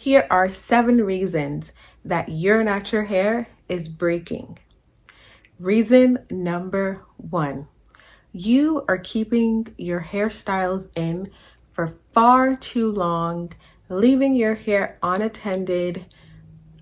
Here are 7 reasons that your natural hair is breaking. Reason number 1, you are keeping your hairstyles in for far too long, leaving your hair unattended,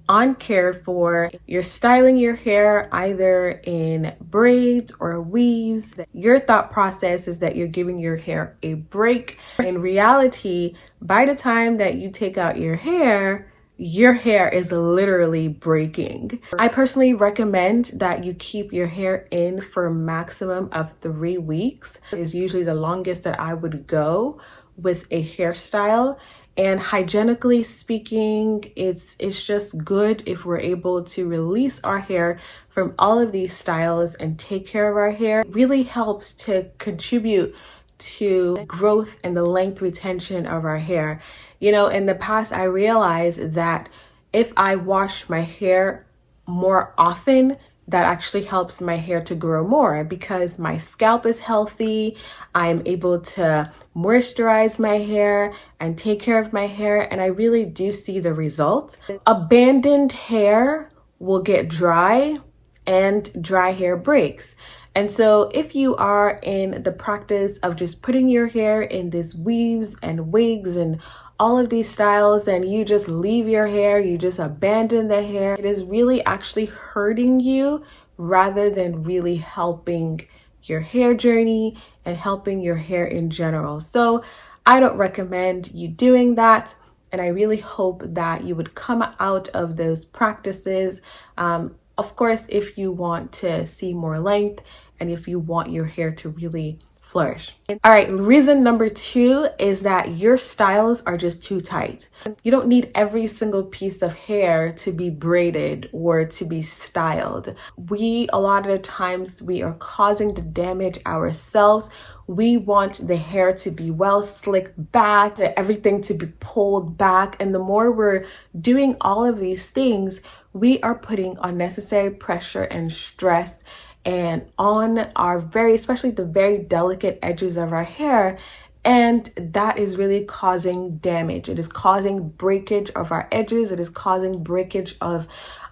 uncared for. You're styling your hair either in braids or weaves. Your thought process is that you're giving your hair a break. In reality, by the time that you take out your hair is literally breaking. I personally recommend that you keep your hair in for a maximum of 3 weeks. Is usually the longest that I would go with a hairstyle. And hygienically speaking, it's just good if we're able to release our hair from all of these styles and take care of our hair. It really helps to contribute to growth and the length retention of our hair. You know, in the past, I realized that if I wash my hair more often, that actually helps my hair to grow more because my scalp is healthy. I'm able to moisturize my hair and take care of my hair, and I really do see the results. Abandoned hair will get dry, and dry hair breaks. And so if you are in the practice of just putting your hair in these weaves and wigs and all of these styles, and you just leave your hair, you just abandon the hair, it is really actually hurting you rather than really helping your hair journey and helping your hair in general. So I don't recommend you doing that. And I really hope that you would come out of those practices. Of course, if you want to see more length and if you want your hair to really flourish. All right, reason number 2 is that your styles are just too tight. You don't need every single piece of hair to be braided or to be styled. A lot of the times we are causing the damage ourselves. We want the hair to be well slicked back, everything to be pulled back. And the more we're doing all of these things, we are putting unnecessary pressure and stress and on our especially the very delicate edges of our hair. And that is really causing damage. It is causing breakage of our edges. It is causing breakage of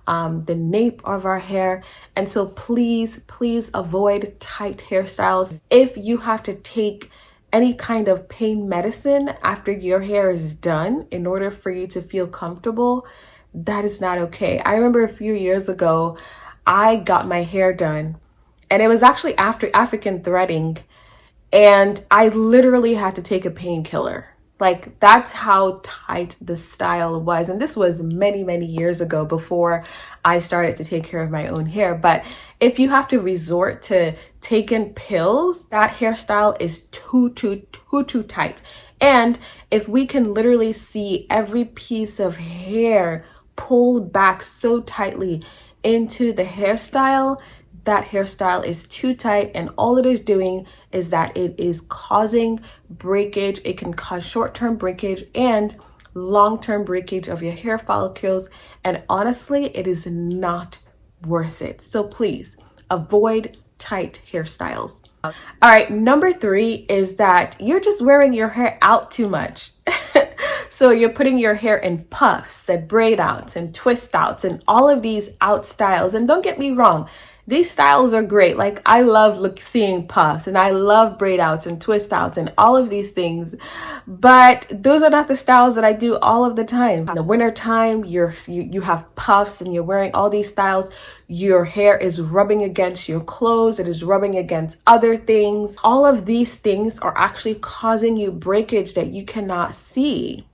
the nape of our hair. And so please avoid tight hairstyles. If you have to take any kind of pain medicine after your hair is done in order for you to feel comfortable, that is not okay. I remember a few years ago, I got my hair done, and it was actually after African threading, and I literally had to take a painkiller. Like, that's how tight the style was. And this was many years ago before I started to take care of my own hair. But if you have to resort to taking pills, that hairstyle is too tight. And if we can literally see every piece of hair pulled back so tightly into the hairstyle, that hairstyle is too tight, and all it is doing is that it is causing breakage. It can cause short-term breakage and long-term breakage of your hair follicles, and honestly, it is not worth it. So please avoid tight hairstyles. All right, number 3 is that you're just wearing your hair out too much. So you're putting your hair in puffs and braid outs and twist outs and all of these out styles. And don't get me wrong, these styles are great. Like, I love seeing puffs, and I love braid outs and twist outs and all of these things. But those are not the styles that I do all of the time. In the winter time, you have puffs and you're wearing all these styles. Your hair is rubbing against your clothes. It is rubbing against other things. All of these things are actually causing you breakage that you cannot see.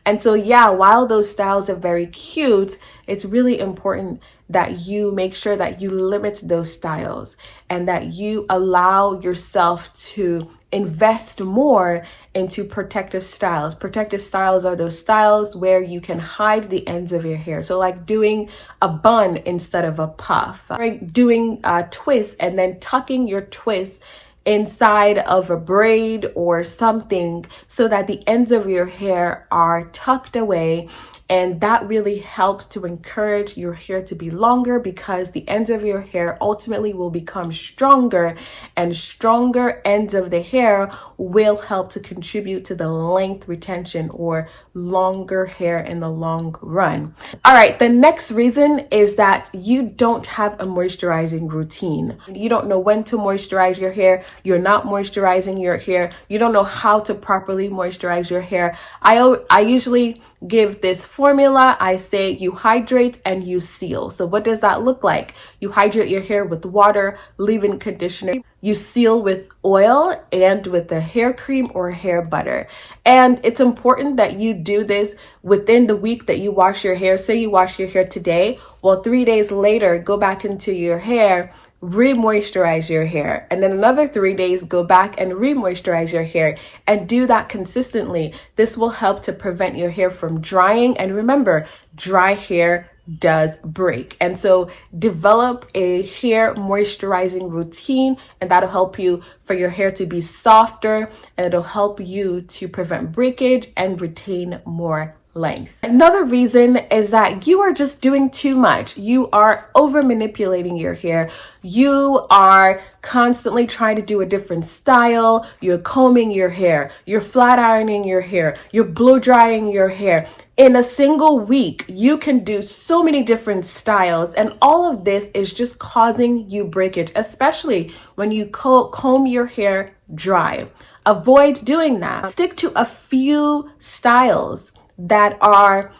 And so, yeah, while those styles are very cute, it's really important that you make sure that you limit those styles and that you allow yourself to invest more into protective styles. Protective styles are those styles where you can hide the ends of your hair. So like doing a bun instead of a puff, right? Doing a twist and then tucking your twist inside of a braid or something so that the ends of your hair are tucked away And that really helps to encourage your hair to be longer, because the ends of your hair ultimately will become stronger, and stronger ends of the hair will help to contribute to the length retention or longer hair in the long run. All right, the next reason is that you don't have a moisturizing routine. You don't know when to moisturize your hair. You're not moisturizing your hair. You don't know how to properly moisturize your hair. I usually give this formula. I say you hydrate and you seal. So what does that look like? You hydrate your hair with water, leave-in conditioner. You seal with oil and with a hair cream or hair butter. And it's important that you do this within the week that you wash your hair. Say you wash your hair today, well, 3 days later, go back into your hair, re-moisturize your hair, and then another 3 days go back and re-moisturize your hair, and do that consistently. This will help to prevent your hair from drying. And remember, dry hair does break. And so develop a hair moisturizing routine, and that'll help you for your hair to be softer, and it'll help you to prevent breakage and retain more length. Another reason is that you are just doing too much. You are over manipulating your hair. You are constantly trying to do a different style. You're combing your hair. You're flat ironing your hair. You're blow drying your hair. In a single week, you can do so many different styles, and all of this is just causing you breakage, especially when you comb your hair dry. Avoid doing that. Stick to a few styles that are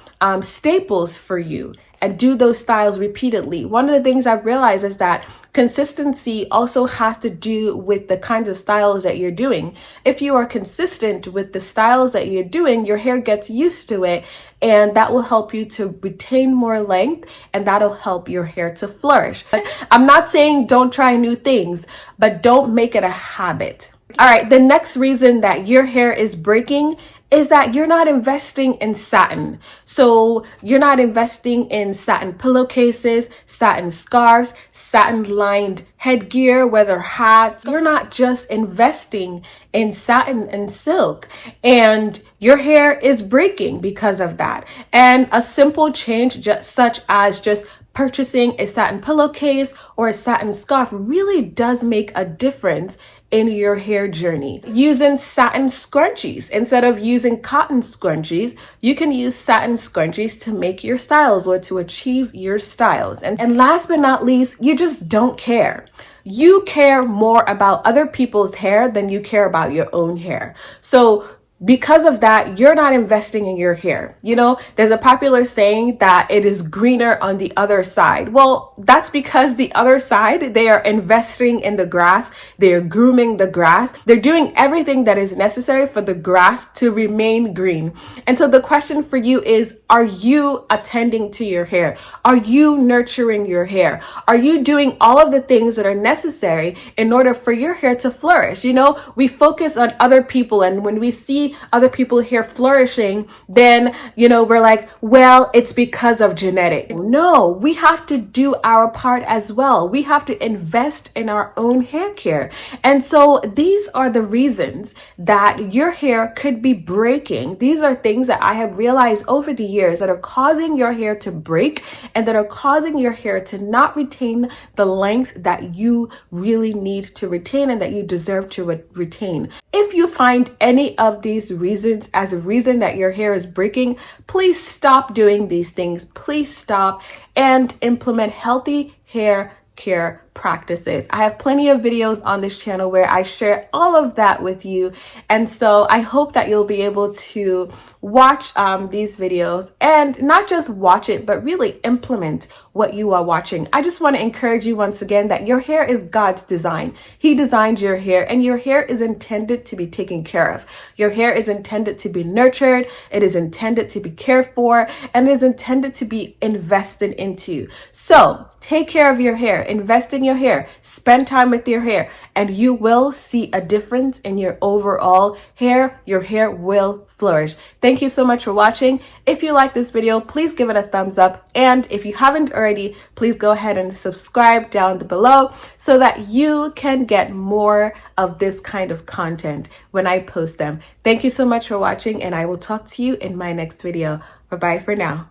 staples for you, and do those styles repeatedly. One of the things I've realized is that consistency also has to do with the kinds of styles that you're doing. If you are consistent with the styles that you're doing, your hair gets used to it, and that will help you to retain more length, and that'll help your hair to flourish. I'm not saying don't try new things, but don't make it a habit. All right, the next reason that your hair is breaking is that you're not investing in satin. So you're not investing in satin pillowcases, satin scarves, satin lined headgear, whether hats. You're not just investing in satin and silk, and your hair is breaking because of that. And a simple change, such as just purchasing a satin pillowcase or a satin scarf, really does make a difference in your hair journey. Using satin scrunchies instead of using cotton scrunchies, you can use satin scrunchies to make your styles or to achieve your styles. And last but not least, you just don't care. You care more about other people's hair than you care about your own hair. So because of that, you're not investing in your hair. You know, there's a popular saying that it is greener on the other side. Well, that's because the other side, they are investing in the grass. They're grooming the grass. They're doing everything that is necessary for the grass to remain green. And so the question for you is, are you attending to your hair? Are you nurturing your hair? Are you doing all of the things that are necessary in order for your hair to flourish? You know, we focus on other people, and when we see other people hair flourishing, then, you know, we're like, well, it's because of genetic. No, we have to do our part as well. We have to invest in our own hair care. And so these are the reasons that your hair could be breaking. These are things that I have realized over the years that are causing your hair to break, and that are causing your hair to not retain the length that you really need to retain and that you deserve to retain. If you find any of these reasons as a reason that your hair is breaking, please stop doing these things. Please stop and implement healthy hair care practices. I have plenty of videos on this channel where I share all of that with you. And so I hope that you'll be able to watch these videos, and not just watch it, but really implement what you are watching. I just want to encourage you once again that your hair is God's design. He designed your hair, and your hair is intended to be taken care of. Your hair is intended to be nurtured. It is intended to be cared for, and it is intended to be invested into. So take care of your hair, invest in your hair, spend time with your hair, and you will see a difference in your overall hair. Your hair will flourish. Thank you so much for watching. If you like this video, please give it a thumbs up. And if you haven't already, please go ahead and subscribe down below so that you can get more of this kind of content when I post them. Thank you so much for watching, and I will talk to you in my next video. Bye-bye for now.